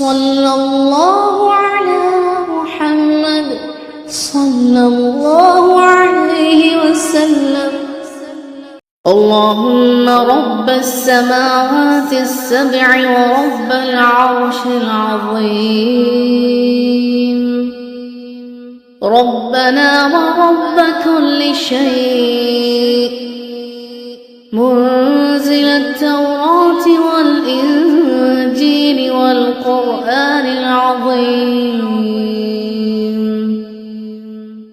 صلى الله على محمد صلى الله عليه وسلم. اللهم رب السماوات السبع ورب العرش العظيم، ربنا ورب كل شيء، منزل التوراة والإنجيل والقرآن العظيم،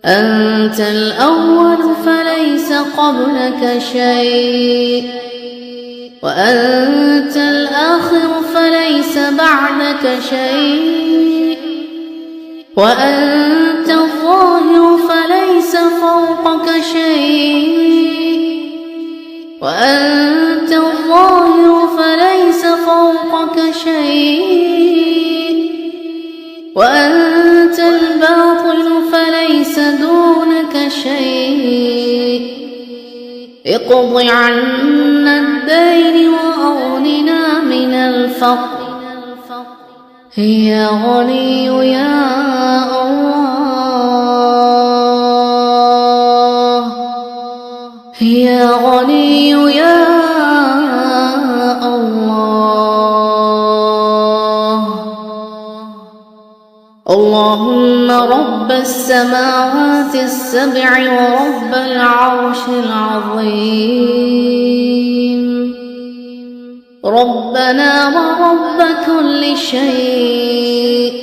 أنت الأول فليس قبلك شيء، وأنت الآخر فليس بعدك شيء، وأنت الظاهر فليس فوقك شيء، وأنت الظاهر فليس فوقك شيء، وأنت الباطن فليس دونك شيء. اقض عنا الدين وأغننا من الفقر. يا غني يا الله، يا غني يا الله. اللهم رب السماوات السبع ورب العرش العظيم، ربنا ورب كل شيء،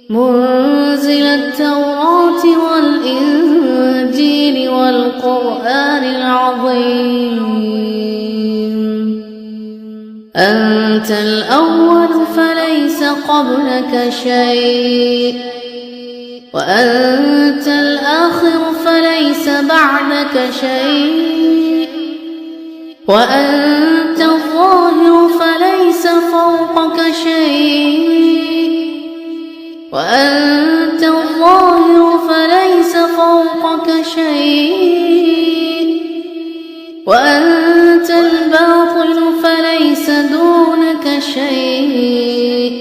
منزل التوراة والإنجيل والقرآن العظيم، أنت الأول فليس قبلك شيء، وأنت الآخر فليس بعدك شيء، وأنت الظاهر فليس فوقك شيء، وأنت الظاهر فليس فوقك شيء، وأنت الباطن فليس دونك شيء.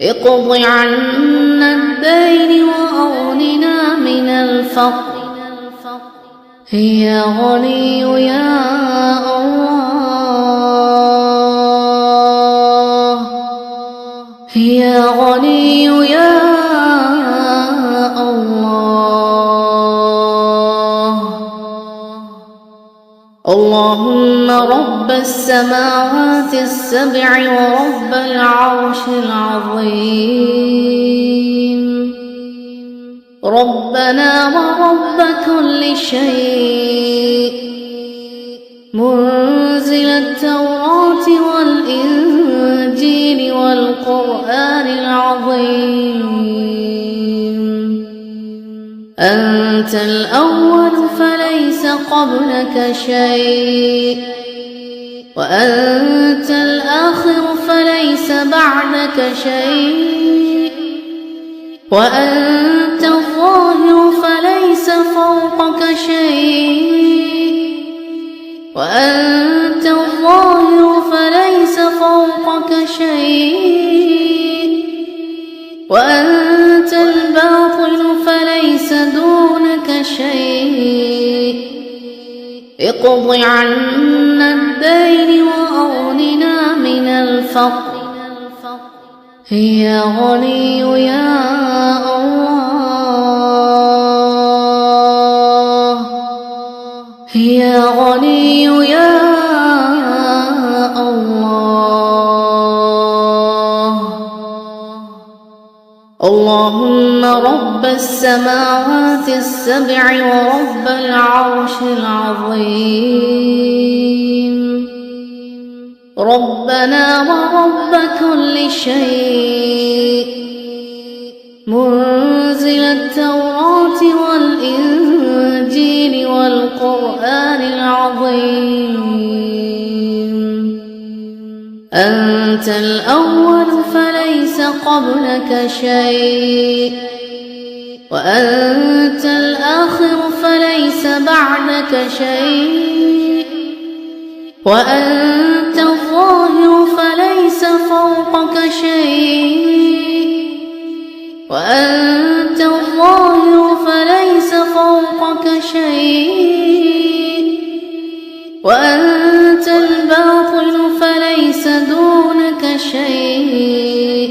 اقض عنا الدين وأغننا من الفقر. يا غني يا الله، يا غني يا الله. اللهم رب السماوات السبع ورب العرش العظيم، ربنا ورب كل شيء، منزل التوراة والإنجيل والقرآن العظيم، أنت الأول فليس قبلك شيء، وأنت الآخر فليس بعدك شيء، وأنت الظاهر فليس فوقك شيء، وأنت الظاهر فليس فوقك شيء، وأنت الباطن فليس دونك شيء. اقض عنا الدين وأغننا من الفقر. يا غني يا الله، يا غني يا الله. اللهم رب السماوات السبع ورب العرش العظيم، ربنا ورب كل شيء، منزل التوراة والإنجيل والقرآن العظيم، أنت الأول فليس قبلك شيء، وأنت الآخر فليس بعدك شيء، وأنت الظاهر فليس فوقك شيء وأنت الظاهر فليس فوقك شيء وأنت الباطن فليس دونك شيء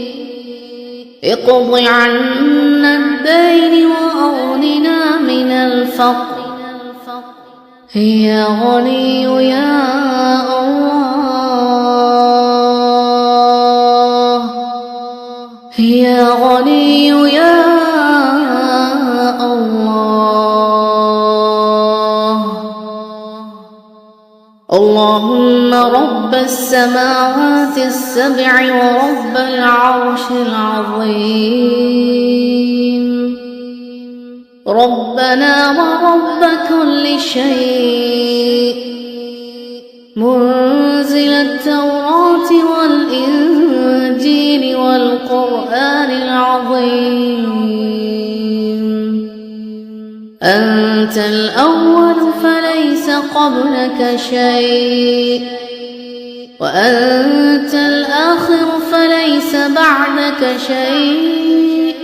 اقض عنا الدين وأغننا من الفقر يا غني يا الله يا غني يا الله اللهم رب السماوات السبع ورب العرش العظيم ربنا ورب كل شيء منزل التوراة والإنجيل والقرآن العظيم أنت الأول فليس قبلك شيء وأنت الآخر فليس بعدك شيء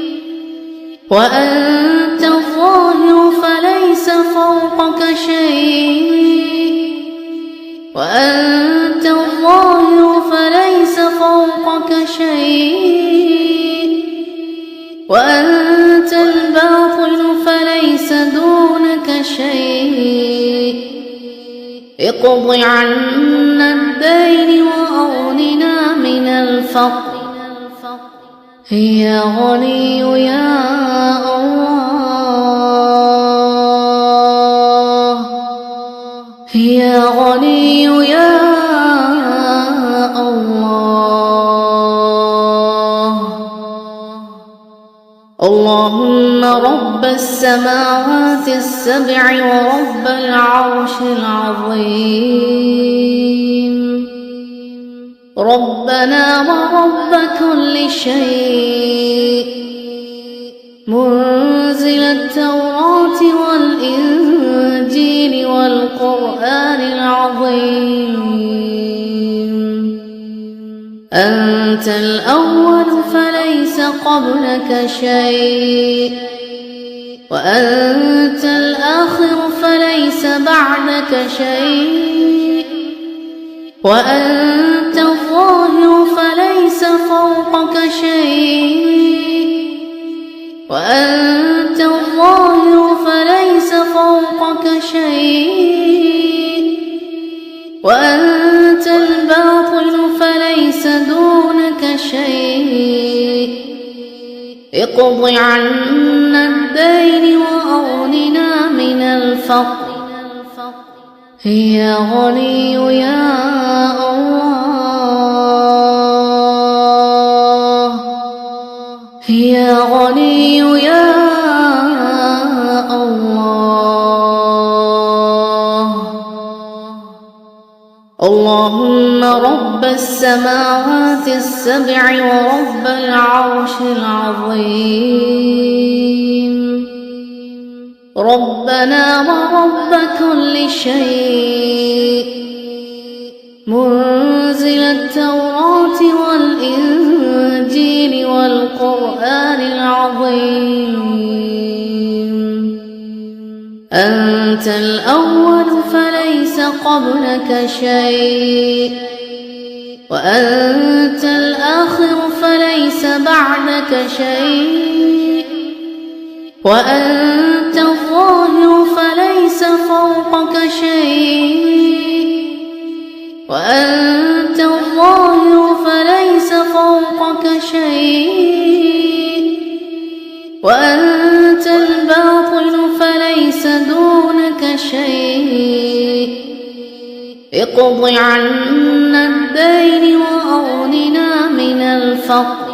وأنت الظاهر فليس فوقك شيء وأنت الظاهر فليس فوقك شيء وأنت الباطن فليس دونك شيء اقض عنا الدين وأغننا من الفقر يا غني يا الله يا غني يا الله اللهم رب السماوات السبع ورب العرش العظيم ربنا ورب كل شيء منزل التوراة والإنجيل والقرآن العظيم أنت الأول فليس قبلك شيء وأنت الآخر فليس بعدك شيء وأنت الظاهر فليس فوقك شيء وأنت الظاهر فليس فوقك شيء وأنت الباطن فليس دونك شيء اقض عنا الدين وأغننا من الفقر يا غني يا الله يا غني يا الله اللهم رب السماوات السبع ورب العرش العظيم ربنا ورب كل شيء منزل التوراة والإنجيل والقرآن العظيم أنت الأول فليس قبلك شيء وأنت الآخر فليس بعدك شيء وأنت الظاهر فليس فوقك شيء وأنت الظاهر فليس فوقك شيء وأنت الباطن فليس دونك شيء اقض عنا الدين وأغننا من الفقر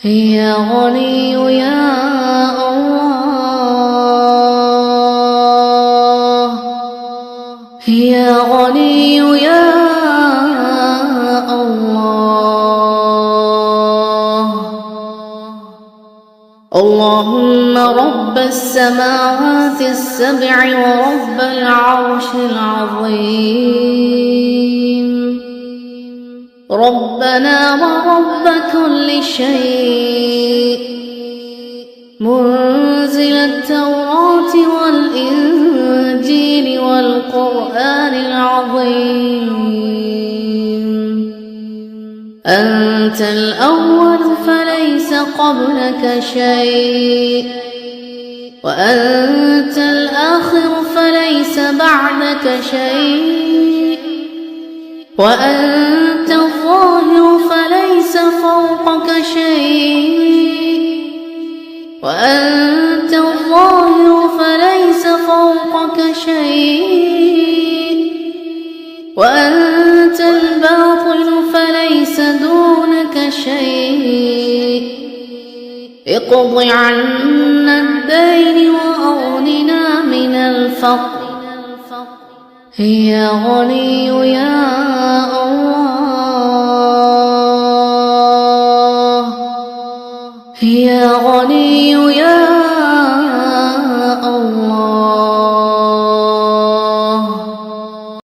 يا غني يا الله يا غني يا الله اللهم رب السماوات السبع ورب العرش العظيم ربنا ورب كل شيء منزل التوراة والإنجيل والقرآن العظيم أنت الأول فليس قبلك شيء وأنت الآخر فليس بعدك شيء وأنت الظاهر فليس فوقك شيء وأنت الظاهر فليس فوقك شيء وأنت الباطن فليس دونك شيء اقض عنا الدين وأغننا من الفقر يا غني يا الله يا غني يا